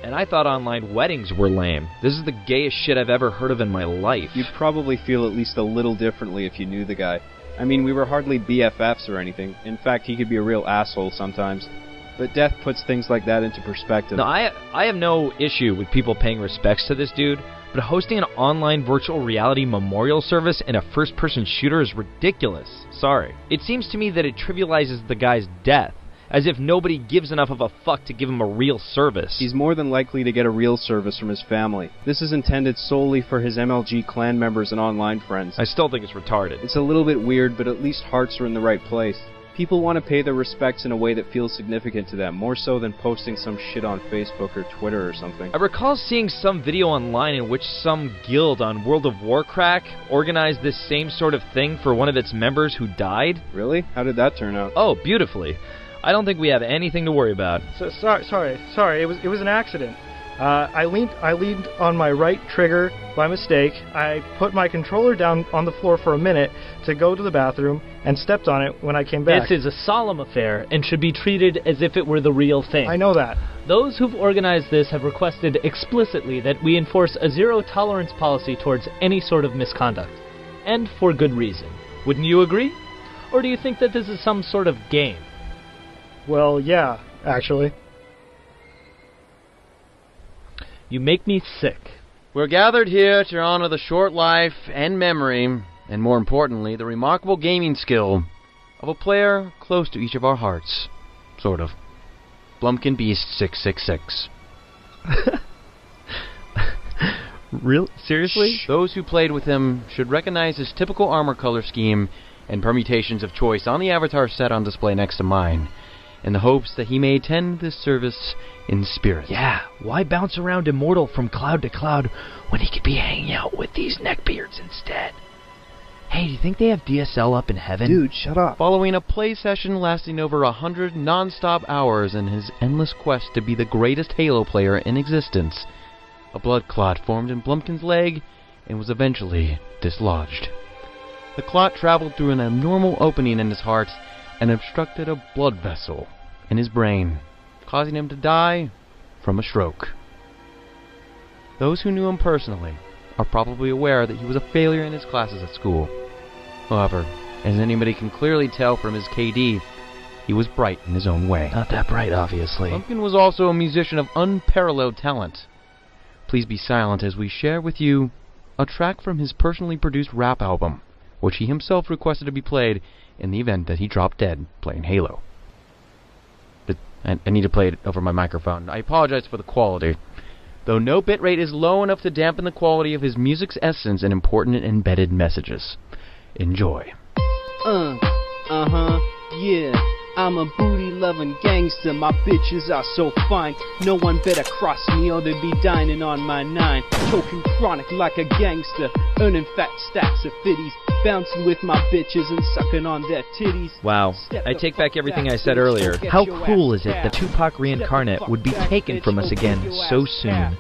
And I thought online weddings were lame. This is the gayest shit I've ever heard of in my life. You'd probably feel at least a little differently if you knew the guy. I mean, we were hardly BFFs or anything. In fact, he could be a real asshole sometimes. But death puts things like that into perspective. No, I have no issue with people paying respects to this dude, but hosting an online virtual reality memorial service in a first-person shooter is ridiculous. Sorry. It seems to me that it trivializes the guy's death, as if nobody gives enough of a fuck to give him a real service. He's more than likely to get a real service from his family. This is intended solely for his MLG clan members and online friends. I still think it's retarded. It's a little bit weird, but at least hearts are in the right place. People want to pay their respects in a way that feels significant to them, more so than posting some shit on Facebook or Twitter or something. I recall seeing some video online in which some guild on World of Warcraft organized this same sort of thing for one of its members who died. Really? How did that turn out? Oh, beautifully. I don't think we have anything to worry about. So, sorry. It was an accident. I leaned on my right trigger by mistake. I put my controller down on the floor for a minute to go to the bathroom and stepped on it when I came back. This is a solemn affair and should be treated as if it were the real thing. I know that. Those who've organized this have requested explicitly that we enforce a zero-tolerance policy towards any sort of misconduct. And for good reason. Wouldn't you agree? Or do you think that this is some sort of game? Well, yeah, actually. You make me sick. We're gathered here to honor the short life and memory, and more importantly, the remarkable gaming skill of a player close to each of our hearts. Sort of. Blumpkin Beast 666. Real? Seriously? Those who played with him should recognize his typical armor color scheme and permutations of choice on the avatar set on display next to mine, in the hopes that he may attend this service in spirit. Yeah, why bounce around immortal from cloud to cloud when he could be hanging out with these neckbeards instead? Hey, do you think they have DSL up in heaven? Dude, shut up. Following a play session lasting over 100 non-stop hours in his endless quest to be the greatest Halo player in existence, a blood clot formed in Blumpkin's leg and was eventually dislodged. The clot traveled through an abnormal opening in his heart and obstructed a blood vessel in his brain, causing him to die from a stroke. Those who knew him personally are probably aware that he was a failure in his classes at school. However, as anybody can clearly tell from his KD, he was bright in his own way. Not that bright, obviously. Blumpkin was also a musician of unparalleled talent. Please be silent as we share with you a track from his personally produced rap album, which he himself requested to be played in the event that he dropped dead playing Halo. I need to play it over my microphone. I apologize for the quality, though no bitrate is low enough to dampen the quality of his music's essence and important embedded messages. Enjoy. Yeah. I'm a booty-loving gangster, my bitches are so fine. No one better cross me or they'll be dining on my 9. Choking chronic like a gangster, earning fat stacks of fitties. Bouncing with my bitches and sucking on their titties. Wow, I take back everything I said earlier. How cool is it that Tupac reincarnate would be taken from us again so soon?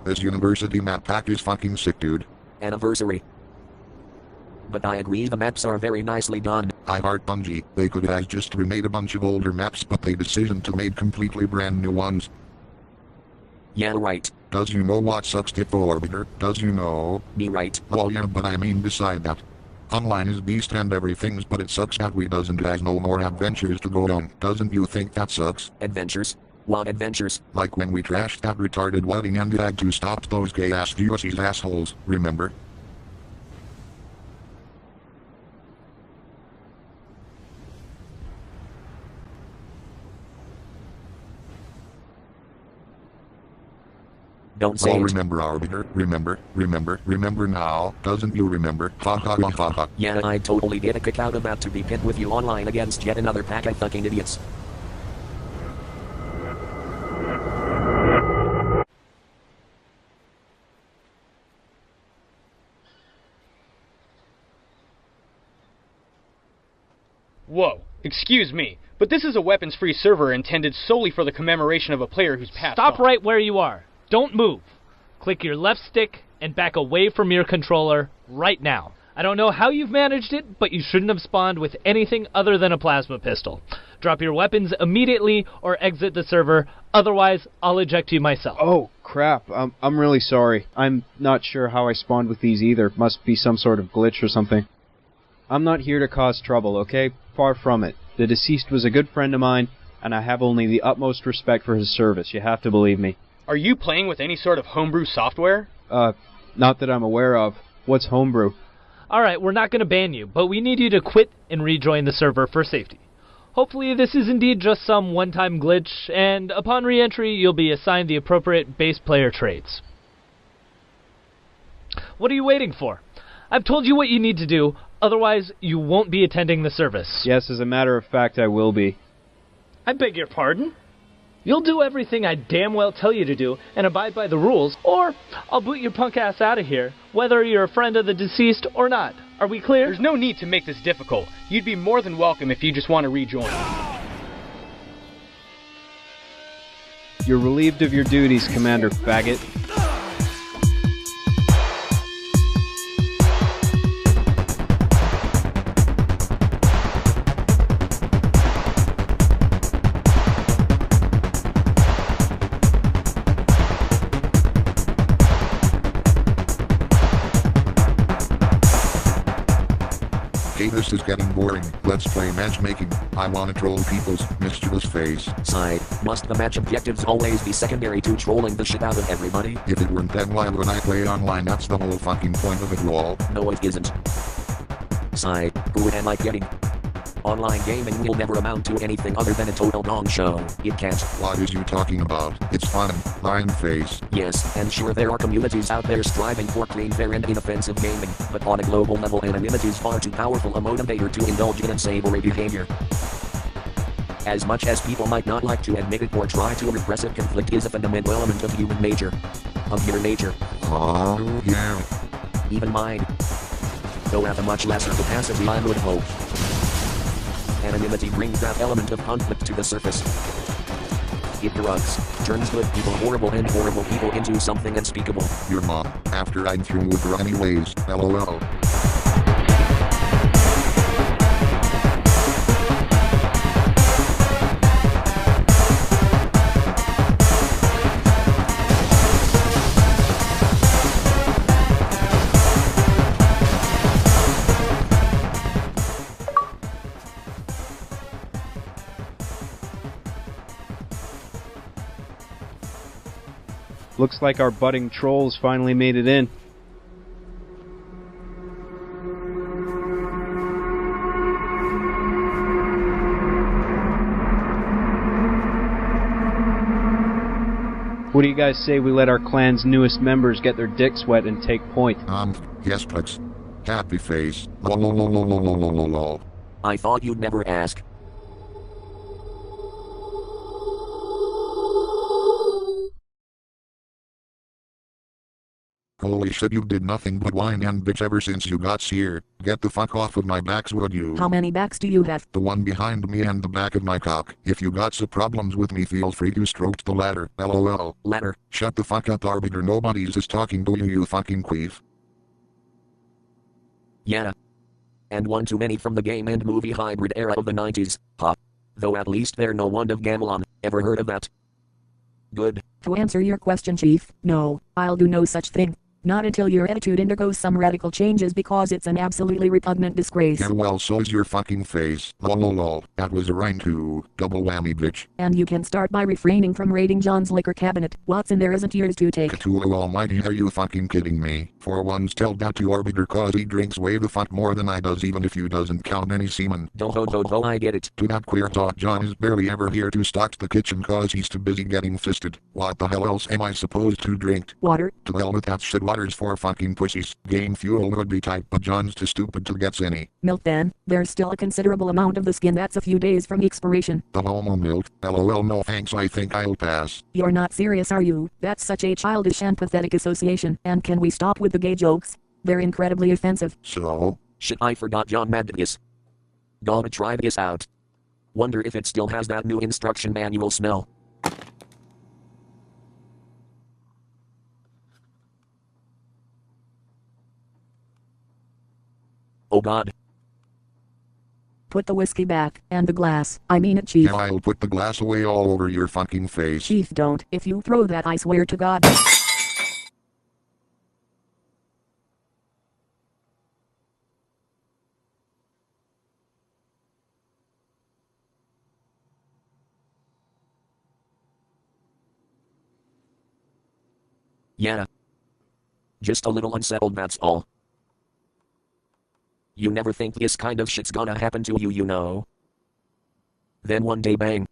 This university map pack is fucking sick, dude. Anniversary. But I agree the maps are very nicely done. I heart Bungie. They could have just remade a bunch of older maps, but they decided to make completely brand new ones. Yeah, right. Does you know what sucks for Arbiter? Does you know? Me right. Well, yeah, but I mean beside that. Online is beast and everything's, but it sucks that we doesn't has no more adventures to go on. Doesn't you think that sucks? Adventures? What adventures? Like when we trashed that retarded wedding and had to stop those gay-ass USC's assholes, remember? Don't say Oh, it. remember, Arbiter. Remember now. Doesn't you remember? Ha ha ha ha ha. Yeah, I'd totally get a kick out of that to be pit with you online against yet another pack of fucking idiots. Whoa, excuse me, but this is a weapons-free server intended solely for the commemoration of a player who's passed Stop on. right where you are. Don't move. Click your left stick and back away from your controller right now. I don't know how you've managed it, but you shouldn't have spawned with anything other than a plasma pistol. Drop your weapons immediately or exit the server, otherwise I'll eject you myself. Oh, crap. I'm really sorry. I'm not sure how I spawned with these either. Must be some sort of glitch or something. I'm not here to cause trouble, okay? Far from it. The deceased was a good friend of mine, and I have only the utmost respect for his service. You have to believe me. Are you playing with any sort of homebrew software? Not that I'm aware of. What's homebrew? Alright, we're not going to ban you, but we need you to quit and rejoin the server for safety. Hopefully this is indeed just some one-time glitch, and upon re-entry you'll be assigned the appropriate base player traits. What are you waiting for? I've told you what you need to do, otherwise you won't be attending the service. Yes, as a matter of fact, I will be. I beg your pardon? You'll do everything I damn well tell you to do and abide by the rules, or I'll boot your punk ass out of here, whether you're a friend of the deceased or not. Are we clear? There's no need to make this difficult. You'd be more than welcome if you just want to rejoin. You're relieved of your duties, Commander Faggot. Hey, this is getting boring. Let's play matchmaking. I wanna troll people's mischievous face. Side, must the match objectives always be secondary to trolling the shit out of everybody? If it weren't, then why would I play online? That's the whole fucking point of it, lol. No, it isn't. Side, who am I kidding? Online gaming will never amount to anything other than a total gong show. It can't. What is you talking about? It's fun. Line face. Yes, and sure there are communities out there striving for clean, fair and inoffensive gaming, but on a global level anonymity is far too powerful a motivator to indulge in unsavory behavior. As much as people might not like to admit it or try to repress it, conflict is a fundamental element of human nature. Of your nature. Oh, yeah. Even mine. Though at a much lesser capacity, I would hope. Anonymity brings that element of conflict to the surface. It corrupts, turns good people horrible and horrible people into something unspeakable. Your mom, after I'm through with her anyways, lol. Looks like our budding trolls finally made it in. What do you guys say we let our clan's newest members get their dicks wet and take point? Yes, please. Happy face. Lol. I thought you'd never ask. Holy shit, you did nothing but whine and bitch ever since you got here. Get the fuck off of my backs, would you? How many backs do you have? The one behind me and the back of my cock. If you got some problems with me, feel free to stroke the ladder. LOL. Ladder. Shut the fuck up, Arbiter. Nobody's is talking to you, you fucking queef. Yeah. And one too many from the game and movie hybrid era of the 90s. Huh. Though at least they're no one of Gamelon. Ever heard of that? Good. To answer your question, Chief, no, I'll do no such thing. Not until your attitude undergoes some radical changes, because it's an absolutely repugnant disgrace. Yeah, well, so's your fucking face. Lol. That was a rhyme too. Double whammy, bitch. And you can start by refraining from raiding John's liquor cabinet. What's in there isn't yours to take. Cthulhu almighty, are you fucking kidding me? For once, tell that to Arbiter, cause he drinks way the fuck more than I does, even if you doesn't count any semen. Ho, I get it. To that queer talk, John is barely ever here to stock the kitchen cause he's too busy getting fisted. What the hell else am I supposed to drink? Water. To hell with that shit, water's for fucking pussies. Game fuel would be tight, but John's too stupid to get any. Milk then. There's still a considerable amount of the skin that's a few days from expiration. The homo milk? LOL, no thanks, I think I'll pass. You're not serious, are you? That's such a childish and pathetic association. And can we stop with the gay jokes? They're incredibly offensive. So? Shit, I forgot John mad at this. Gotta try this out. Wonder if it still has that new instruction manual smell. Oh god. Put the whiskey back, and the glass. I mean it, Chief. Yeah, I'll put the glass away all over your fucking face. Chief, don't. If you throw that, I swear to God. Yeah. Just a little unsettled, that's all. You never think this kind of shit's gonna happen to you, you know. Then one day, bang.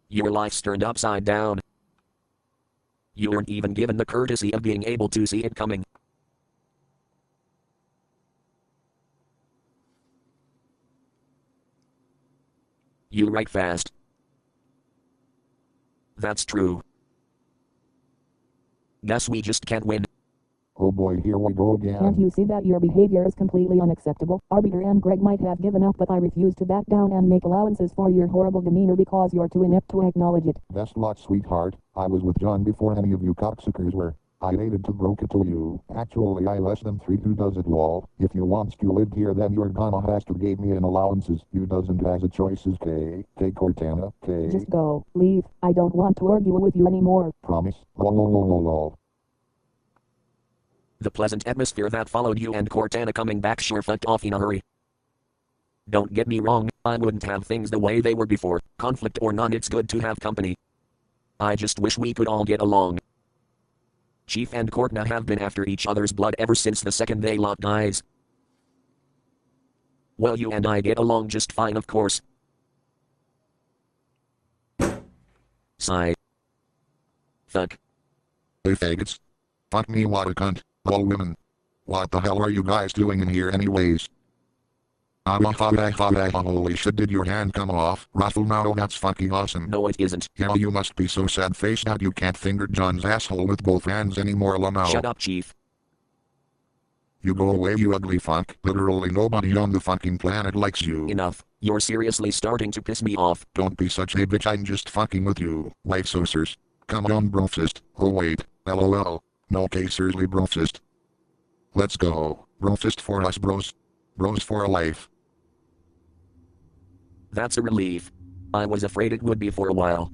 Your life's turned upside down. You weren't even given the courtesy of being able to see it coming. You write fast. That's true. Guess we just can't win. Oh boy, here we go again. Can't you see that your behavior is completely unacceptable? Arbiter and Greg might have given up, but I refuse to back down and make allowances for your horrible demeanor because you're too inept to acknowledge it. Best luck, sweetheart. I was with John before any of you cocksuckers were. I hated to broke it to you. Actually, I less than 3 who does it, lol. If you wants to live here, then you're gonna has to give me an allowances. You doesn't has a choices, K. Take Cortana, K. Just go. Leave. I don't want to argue with you anymore. Promise? Lol. The pleasant atmosphere that followed you and Cortana coming back sure fucked off in a hurry. Don't get me wrong, I wouldn't have things the way they were before. Conflict or none, it's good to have company. I just wish we could all get along. Chief and Cortana have been after each other's blood ever since the second they locked eyes. Well, you and I get along just fine, of course. Sigh. Fuck. Hey faggots. Fuck me, what a cunt. All women. What the hell are you guys doing in here anyways? Holy shit, did your hand come off? Ruffle, now that's fucking awesome. No, it isn't. Yeah, you must be so sad-faced that you can't finger John's asshole with both hands anymore, Lamau. Shut up, Chief. You go away, you ugly fuck. Literally nobody on the fucking planet likes you. Enough. You're seriously starting to piss me off. Don't be such a bitch, I'm just fucking with you. Life saucers. Come on, brofist. Oh wait. LOL. No, okay, seriously, brofist. Let's go. Brofist for us, bros. Bros for life. That's a relief. I was afraid it would be for a while.